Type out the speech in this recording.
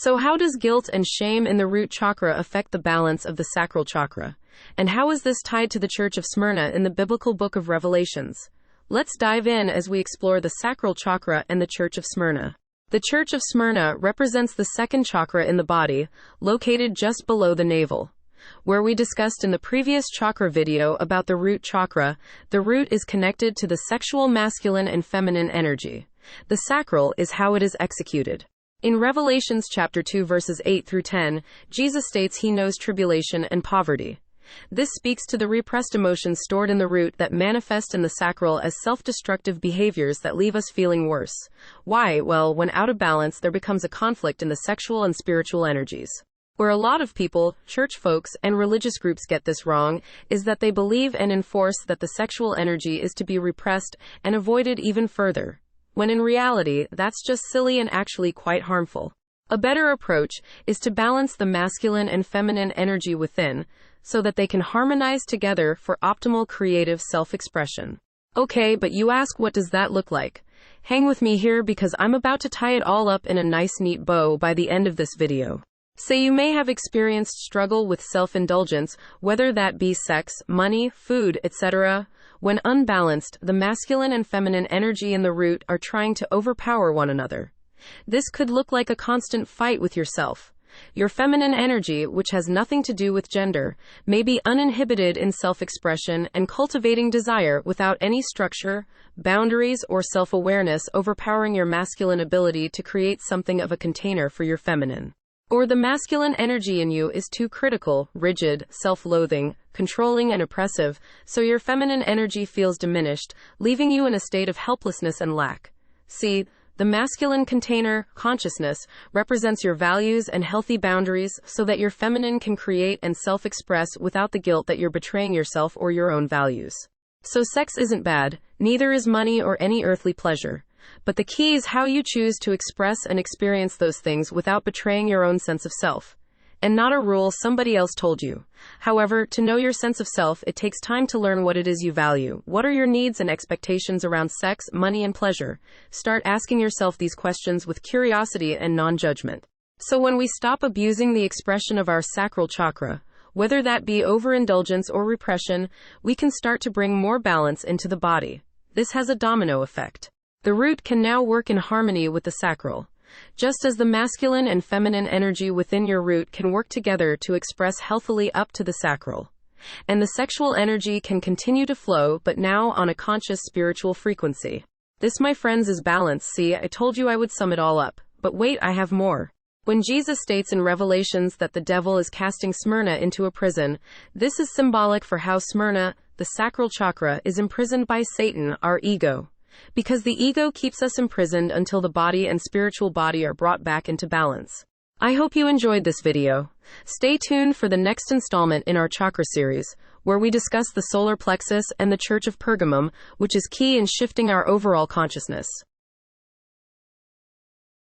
So how does guilt and shame in the root chakra affect the balance of the sacral chakra? And how is this tied to the Church of Smyrna in the biblical book of Revelations? Let's dive in as we explore the sacral chakra and the Church of Smyrna. The Church of Smyrna represents the second chakra in the body, located just below the navel. Where we discussed in the previous chakra video about the root chakra, the root is connected to the sexual masculine and feminine energy. The sacral is how it is executed. In Revelations chapter 2 verses 8 through 10, Jesus states he knows tribulation and poverty. This speaks to the repressed emotions stored in the root that manifest in the sacral as self-destructive behaviors that leave us feeling worse. Why? Well, when out of balance, there becomes a conflict in the sexual and spiritual energies. Where a lot of people, church folks, and religious groups get this wrong is that they believe and enforce that the sexual energy is to be repressed and avoided even further, when in reality, that's just silly and actually quite harmful. A better approach is to balance the masculine and feminine energy within, so that they can harmonize together for optimal creative self-expression. Okay, but you ask, what does that look like? Hang with me here because I'm about to tie it all up in a nice neat bow by the end of this video. Say you may have experienced struggle with self-indulgence, whether that be sex, money, food, etc. When unbalanced, the masculine and feminine energy in the root are trying to overpower one another. This could look like a constant fight with yourself. Your feminine energy, which has nothing to do with gender, may be uninhibited in self-expression and cultivating desire without any structure, boundaries, or self-awareness, overpowering your masculine ability to create something of a container for your feminine. Or the masculine energy in you is too critical, rigid, self-loathing, controlling, and oppressive, so your feminine energy feels diminished, leaving you in a state of helplessness and lack. See, the masculine container, consciousness, represents your values and healthy boundaries so that your feminine can create and self-express without the guilt that you're betraying yourself or your own values. So sex isn't bad, neither is money or any earthly pleasure. But the key is how you choose to express and experience those things without betraying your own sense of self. And not a rule somebody else told you. However, to know your sense of self, it takes time to learn what it is you value. What are your needs and expectations around sex, money, and pleasure? Start asking yourself these questions with curiosity and non-judgment. So when we stop abusing the expression of our sacral chakra, whether that be overindulgence or repression, we can start to bring more balance into the body. This has a domino effect. The root can now work in harmony with the sacral. Just as the masculine and feminine energy within your root can work together to express healthily up to the sacral. And the sexual energy can continue to flow, but now on a conscious spiritual frequency. This, my friends, is balance. See, I told you I would sum it all up. But wait, I have more. When Jesus states in Revelations that the devil is casting Smyrna into a prison, this is symbolic for how Smyrna, the sacral chakra, is imprisoned by Satan, our ego. Because the ego keeps us imprisoned until the body and spiritual body are brought back into balance. I hope you enjoyed this video. Stay tuned for the next installment in our chakra series, where we discuss the solar plexus and the Church of Pergamum, which is key in shifting our overall consciousness.